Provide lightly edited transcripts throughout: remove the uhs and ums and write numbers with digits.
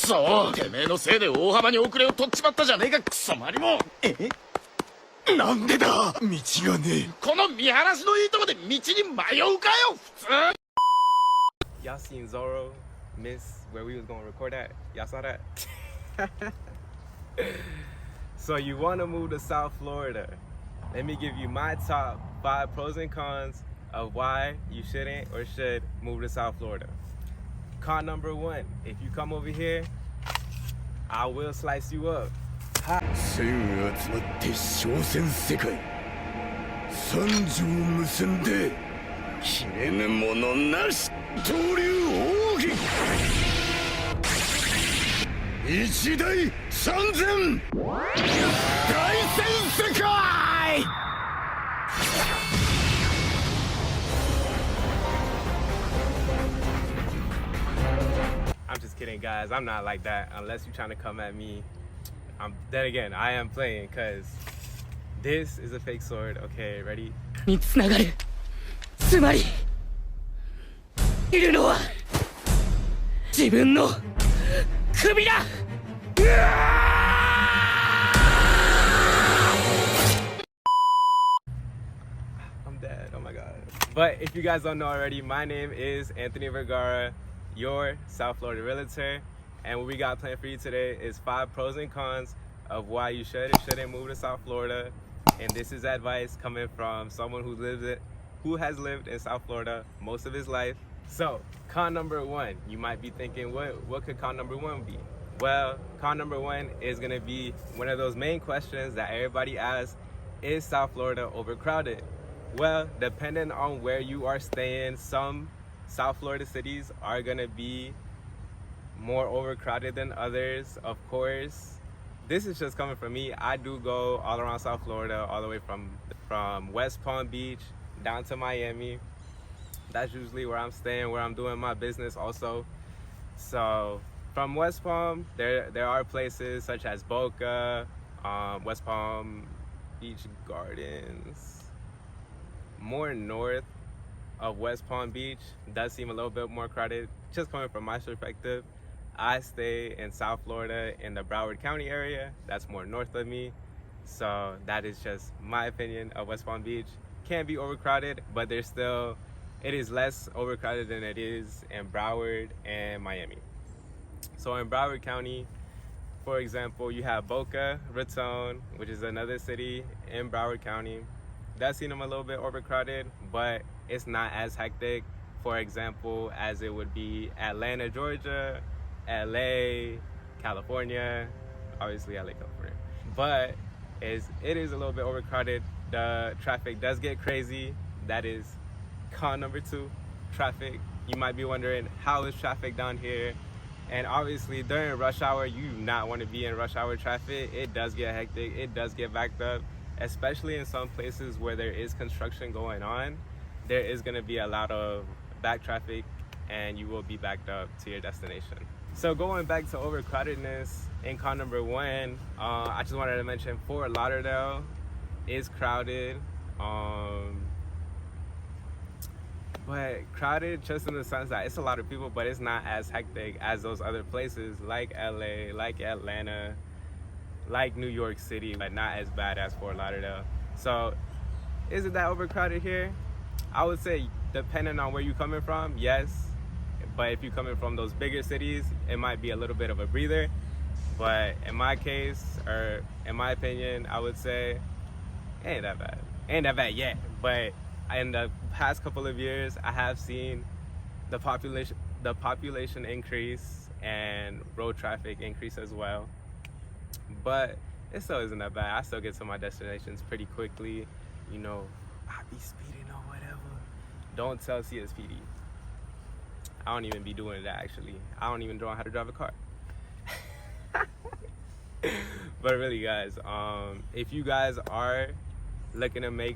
そてめえのせいで大幅に遅れを取っちまったじゃねえかクソマリモ。なんでだ、道がねえ。この見晴らしのいいとこで道に迷うかよ普通。 Y'all seen Zoros miss where we was gonna record at? Y'all saw that? So you want to move to South Florida. Let me give you my top 5 pros and cons of why you shouldn't or should move to South Florida. Con number 1, if you come over here, I will slice you up. 線が集まって商船世界三条結んで切れぬものなし闘竜奥義一大三千大戦世界。I'm just kidding, guys. I'm not like that unless you're trying to come at me. Then again, I am playing because this is a fake sword. Okay, ready? につながる。つまりいるのは自分の首だ。I'm dead. Oh my god. But if you guys don't know already, my name is Anthony Vergara, your South Florida realtor. And what we got planned for you today is 5 pros and cons of why you should and shouldn't move to South Florida. And this is advice coming from someone who has lived in South Florida most of his life. So, con number 1, you might be thinking, what could con number 1 be? Well, con number 1 is gonna be one of those main questions that everybody asks: is South Florida overcrowded? Well, depending on where you are staying, some South Florida cities are gonna be more overcrowded than others, of course. This is just coming from me. I do go all around South Florida, all the way from West Palm Beach down to Miami. That's usually where I'm staying, where I'm doing my business also. So from West Palm, there are places such as Boca, West Palm Beach Gardens. More north of West Palm Beach does seem a little bit more crowded, just coming from my perspective. I stay in South Florida in the Broward County area. That's more north of me. So that is just my opinion of West Palm Beach. Can be overcrowded, but it is less overcrowded than it is in Broward and Miami. So in Broward County, for example, you have Boca Raton, which is another city in Broward County. That's seen them a little bit overcrowded, but it's not as hectic, for example, as it would be Atlanta, Georgia, LA, California, obviously LA, California. But it is a little bit overcrowded. The traffic does get crazy. That is con number 2, traffic. You might be wondering, how is traffic down here? And obviously during rush hour, you do not want to be in rush hour traffic. It does get hectic, it does get backed up, especially in some places where there is construction going on. There is going to be a lot of back traffic and you will be backed up to your destination. So going back to overcrowdedness in con number 1, I just wanted to mention Fort Lauderdale is crowded, but crowded just in the sense that it's a lot of people, but it's not as hectic as those other places like LA, like Atlanta, like New York City, but not as bad as Fort Lauderdale. So is it that overcrowded here? I would say depending on where you're coming from, yes. But if you're coming from those bigger cities, it might be a little bit of a breather. But in my case, or in my opinion, I would say it ain't that bad. Ain't that bad yet. But in the past couple of years, I have seen the population increase and road traffic increase as well. But it still isn't that bad. I still get to my destinations pretty quickly. You know, I be speeding or whatever. Don't tell CSPD. I don't even be doing that, actually. I don't even know how to drive a car. But really, guys, if you guys are looking to make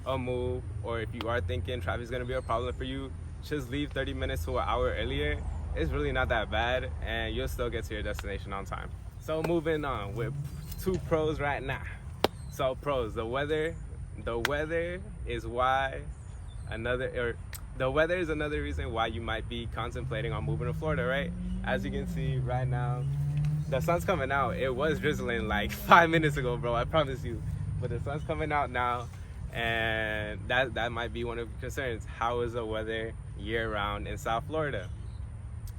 a move, or if you are thinking traffic is going to be a problem for you, just leave 30 minutes to an hour earlier. It's really not that bad, and you'll still get to your destination on time. So moving on with 2 pros right now. So pros, the weather is why the weather is another reason why you might be contemplating on moving to Florida, right? As you can see right now, the sun's coming out. It was drizzling like 5 minutes ago, bro, I promise you. But the sun's coming out now, and that might be one of the concerns. How is the weather year-round in South Florida?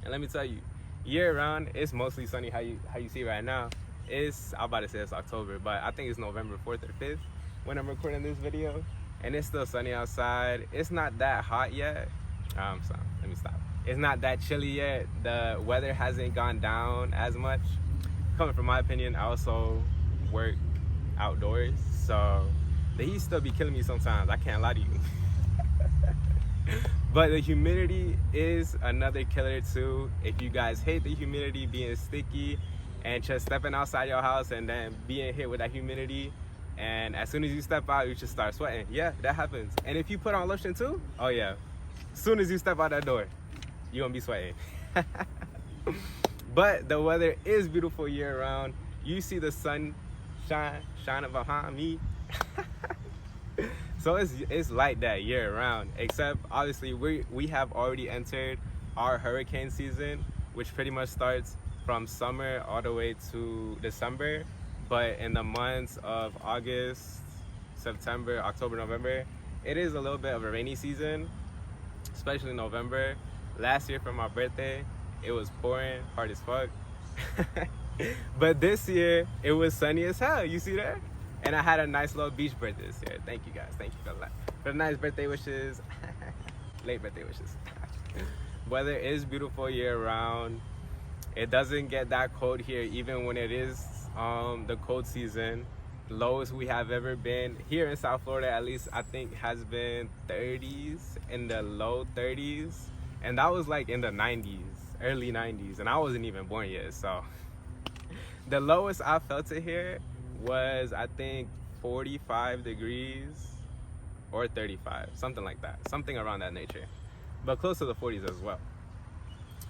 And let me tell you, year-round, it's mostly sunny. How you see right now. I'm about to say it's October, but I think it's November 4th or 5th when I'm recording this video. And it's still sunny outside. It's not that hot yet. Let me stop. It's not that chilly yet. The weather hasn't gone down as much. Coming from my opinion, I also work outdoors, so the heat still be killing me sometimes. I can't lie to you. But the humidity is another killer too. If you guys hate the humidity, being sticky and just stepping outside your house and then being hit with that humidity, and as soon as you step out, you just start sweating. Yeah, that happens. And if you put on lotion too, oh yeah, as soon as you step out that door, you're gonna be sweating. But the weather is beautiful year round. You see the sun shining behind me. So it's like that year round, except obviously we have already entered our hurricane season, which pretty much starts from summer all the way to December. But in the months of August, September, October, November, it is a little bit of a rainy season, especially November. Last year for my birthday, it was pouring hard as fuck. But this year, it was sunny as hell. You see that? And I had a nice little beach birthday this year. Thank you guys. Thank you for the nice birthday wishes. Late birthday wishes. Weather is beautiful year round. It doesn't get that cold here, even when it is the cold season. Lowest we have ever been here in South Florida, at least I think, has been 30s, in the low 30s. And that was like in the 90s, early 90s, and I wasn't even born yet. So the lowest I felt it here was, I think, 45 degrees or 35, something like that, something around that nature, but close to the 40s as well.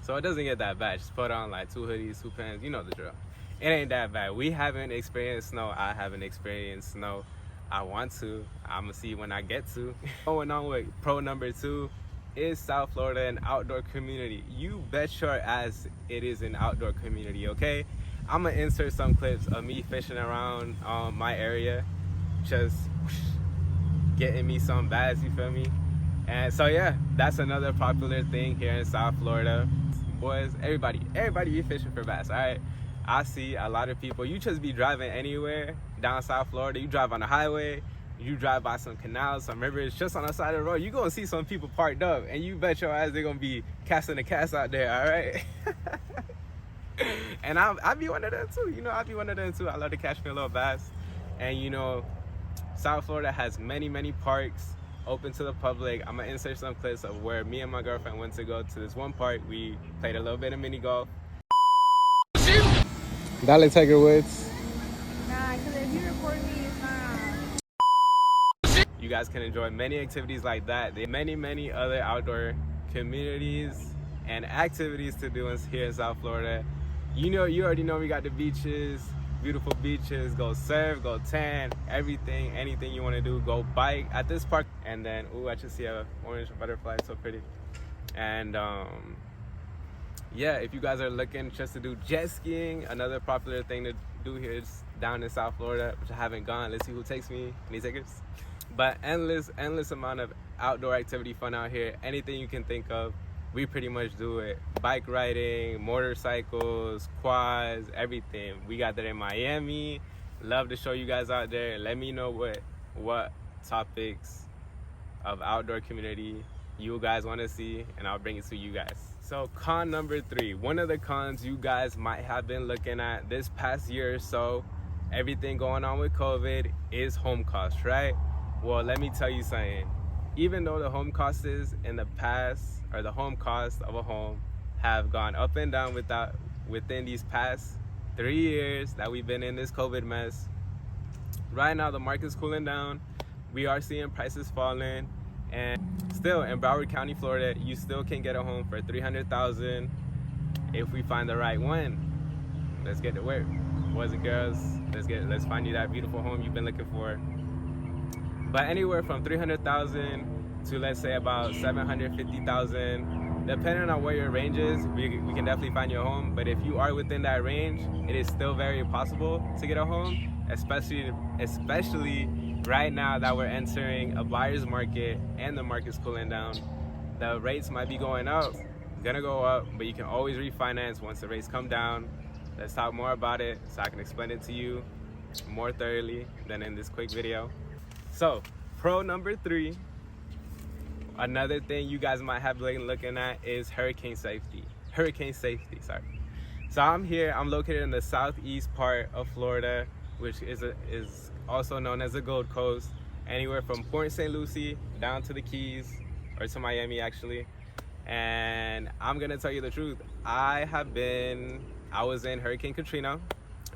So it doesn't get that bad. Just put on like 2 hoodies, 2 pants, you know the drill. It ain't that bad. We haven't experienced snow. I haven't experienced snow. I want to. I'm gonna see when I get to. Going on with pro number 2 is South Florida an outdoor community. You bet your ass it is an outdoor community, okay? I'm gonna insert some clips of me fishing around my area, just getting me some bass, you feel me? And so yeah, that's another popular thing here in South Florida. Boys, everybody be fishing for bass, all right? I see a lot of people, you just be driving anywhere down South Florida, you drive on the highway, you drive by some canals, some rivers, just on the side of the road, you're gonna see some people parked up, and you bet your ass they're gonna be casting the cast out there, all right? And I be one of them too, you know, I be one of them too. I love to catch me a little bass. And you know, South Florida has many parks open to the public. I'm gonna insert some clips of where me and my girlfriend went to go to this one park. We played a little bit of mini golf. Dale, Tiger Woods. Nah, because if you record me, it's not. You guys can enjoy many activities like that. There are many other outdoor communities and activities to do here in South Florida. You already know we got the beaches, beautiful beaches. Go surf, go tan, everything, anything you want to do. Go bike at this park. And then, ooh, I just see a orange butterfly, so pretty. And yeah, if you guys are looking just to do jet skiing, another popular thing to do here is down in South Florida, which I haven't gone. Let's see who takes me. Any takers? But endless amount of outdoor activity fun out here. Anything you can think of, we pretty much do it. Bike riding, motorcycles, quads, everything. We got that in Miami. Love to show you guys out there. Let me know what topics of outdoor community you guys want to see, and I'll bring it to you guys. So con number 3, one of the cons you guys might have been looking at this past year or so, everything going on with COVID, is home costs, right? Well, let me tell you something. Even though the home costs in the past, or the home cost of a home, have gone up and down within these past 3 years that we've been in this COVID mess, right now the market's cooling down. We are seeing prices falling, and still in Broward County, Florida, you still can get a home for $300,000 if we find the right one. Let's get to work, boys and girls. Let's find you that beautiful home you've been looking for. But anywhere from $300,000 to, let's say, about 750,000. Depending on where your range is, we can definitely find you a home. But if you are within that range, it is still very possible to get a home, especially right now that we're entering a buyer's market and the market's cooling down. The rates might be going up, gonna go up, but you can always refinance once the rates come down. Let's talk more about it so I can explain it to you more thoroughly than in this quick video. So, pro number 3, another thing you guys might have been looking at is hurricane safety. So I'm located in the southeast part of Florida, which is also known as the Gold Coast, anywhere from Port St. Lucie down to the Keys, or to Miami actually. And I'm gonna tell you the truth, I was in Hurricane Katrina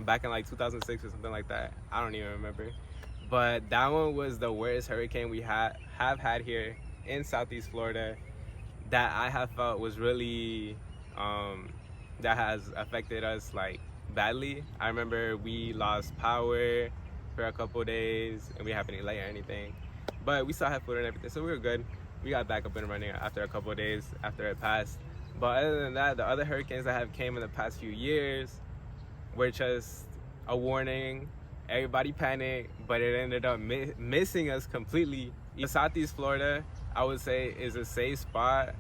back in like 2006 or something like that. I don't even remember. But that one was the worst hurricane we have had here in Southeast Florida that I have felt was really, that has affected us like badly. I remember we lost power for a couple days and we didn't have any light or anything. But we still had food and everything, so we were good. We got back up and running after a couple days after it passed. But other than that, the other hurricanes that have came in the past few years were just a warning. Everybody panicked, but it ended up missing us completely. Southeast Florida, I would say, is a safe spot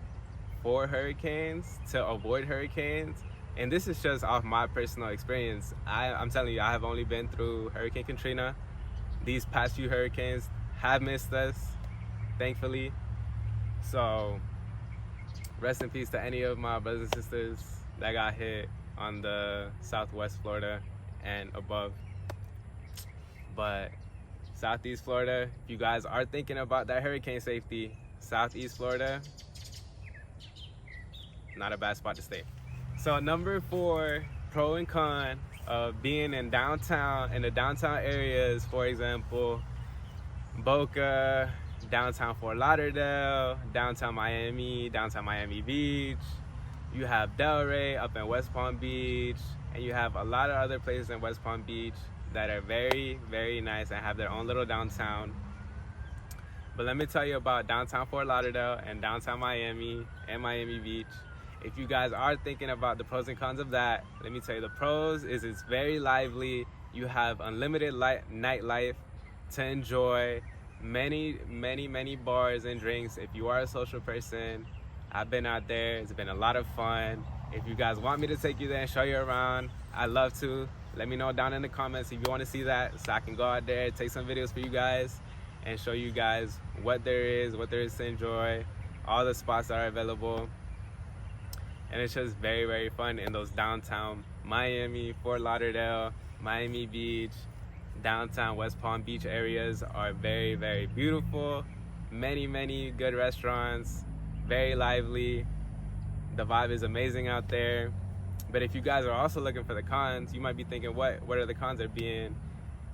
for hurricanes, to avoid hurricanes. And this is just off my personal experience. I'm telling you, I have only been through Hurricane Katrina. These past few hurricanes have missed us, thankfully. So rest in peace to any of my brothers and sisters that got hit on the Southwest Florida and above. But Southeast Florida, if you guys are thinking about that hurricane safety, Southeast Florida, not a bad spot to stay. So number 4, pro and con of being in the downtown areas, for example, Boca, downtown Fort Lauderdale, downtown Miami Beach. You have Delray up in West Palm Beach, and you have a lot of other places in West Palm Beach that are very, very nice and have their own little downtown. But let me tell you about downtown Fort Lauderdale and downtown Miami and Miami Beach. If you guys are thinking about the pros and cons of that, let me tell you the pros is it's very lively. You have unlimited nightlife to enjoy, many bars and drinks. If you are a social person, I've been out there. It's been a lot of fun. If you guys want me to take you there and show you around, I'd love to. Let me know down in the comments if you want to see that, so I can go out there, take some videos for you guys, and show you guys what there is to enjoy, all the spots that are available. And it's just very, very fun in those downtown Miami, Fort Lauderdale, Miami Beach, downtown West Palm Beach areas are very, very beautiful. Many good restaurants, very lively. The vibe is amazing out there. But if you guys are also looking for the cons, you might be thinking, what are the cons of being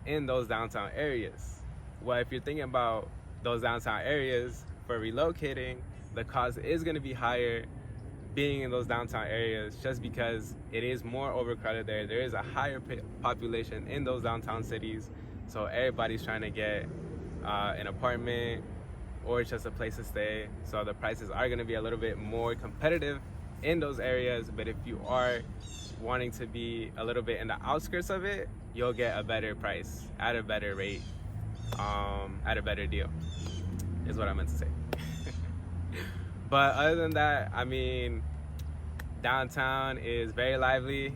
in those downtown areas? Well, if you're thinking about those downtown areas for relocating, the cost is going to be higher being in those downtown areas, just because it is more overcrowded there. There is a higher population in those downtown cities, so everybody's trying to get an apartment or just a place to stay. So the prices are going to be a little bit more competitive in those areas. But if you are wanting to be a little bit in the outskirts of it, you'll get a better price at a better rate, at a better deal, is what I meant to say. But other than that, I mean, downtown is very lively,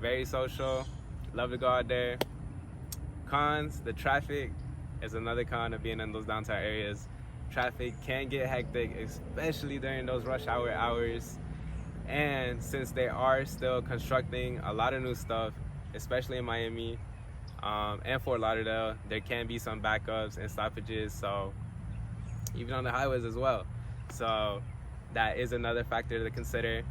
very social. Love to go out there. Cons, the traffic is another con of being in those downtown areas. Traffic can get hectic, especially during those rush hour hours. And since they are still constructing a lot of new stuff, especially in Miami and Fort Lauderdale, there can be some backups and stoppages, so even on the highways as well. So that is another factor to consider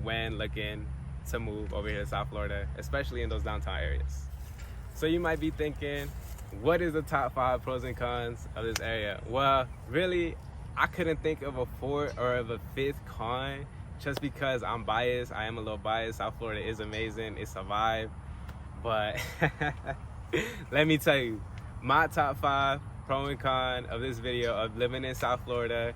when looking to move over here to South Florida, especially in those downtown areas. So you might be thinking, what is the top 5 pros and cons of this area? Well, really, I couldn't think of a 4th or of a 5th con, just because I'm biased. I am a little biased. South Florida is amazing. It's a vibe. But let me tell you, my top 5 pro and con of this video of living in South Florida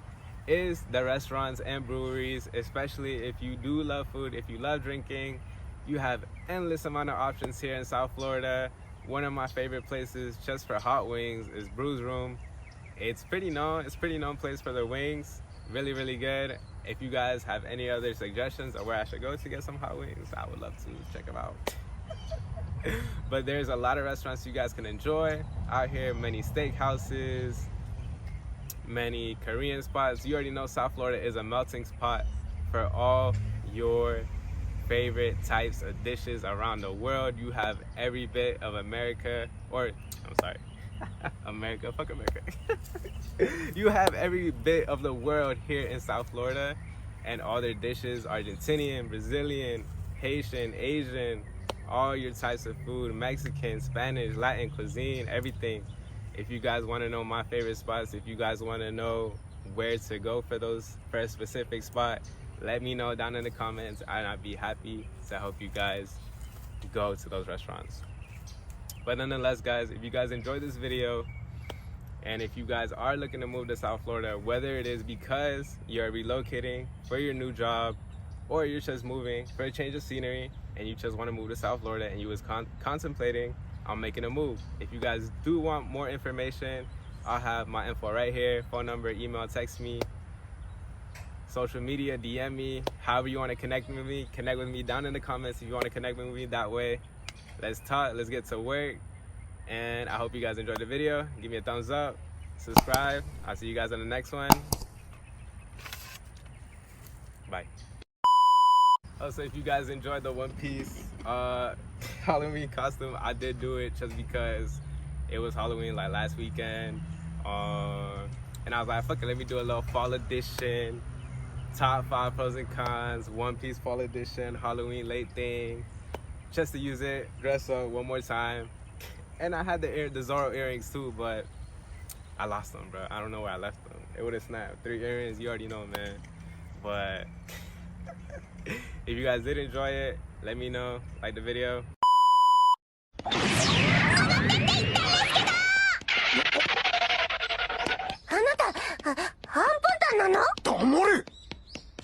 is the restaurants and breweries, especially if you do love food, if you love drinking. You have endless amount of options here in South Florida. One of my favorite places just for hot wings is Brew's Room. It's pretty known place for their wings. Really, really good. If you guys have any other suggestions of where I should go to get some hot wings, I would love to check them out. But there's a lot of restaurants you guys can enjoy out here, many steakhouses, many Korean spots. You already know South Florida is a melting pot for all your favorite types of dishes around the world. You have every bit of America, or I'm sorry, America, fuck America. You have every bit of the world here in South Florida, and all their dishes, Argentinian, Brazilian, Haitian, Asian, all your types of food, Mexican, Spanish, Latin cuisine, everything. If you guys want to know my favorite spots, if you guys want to know where to go for a specific spot, let me know down in the comments, and I'd be happy to help you guys go to those restaurants. But nonetheless, guys, if you guys enjoyed this video, and if you guys are looking to move to South Florida, whether it is because you're relocating for your new job, or you're just moving for a change of scenery, and you just want to move to South Florida and you was contemplating on making a move, if you guys do want more information, I'll have my info right here, phone number, email, text me, social media, DM me, however you want to connect with me down in the comments if you want to connect with me that way. Let's talk, let's get to work, and I hope you guys enjoyed the video. Give me a thumbs up, subscribe. I'll see you guys on the next one. Bye. Also, if you guys enjoyed the One Piece Halloween costume, I did do it just because it was Halloween like last weekend, and I was like, fuck it, let me do a little fall edition, top 5 pros and cons, One Piece fall edition, Halloween late thing, just to use it, dress up one more time. And I had the Zoros earrings too, but I lost them, bro. I don't know where I left them. It would have snapped. 3 earrings, you already know, man. But if you guys did enjoy it, let me know, like the video,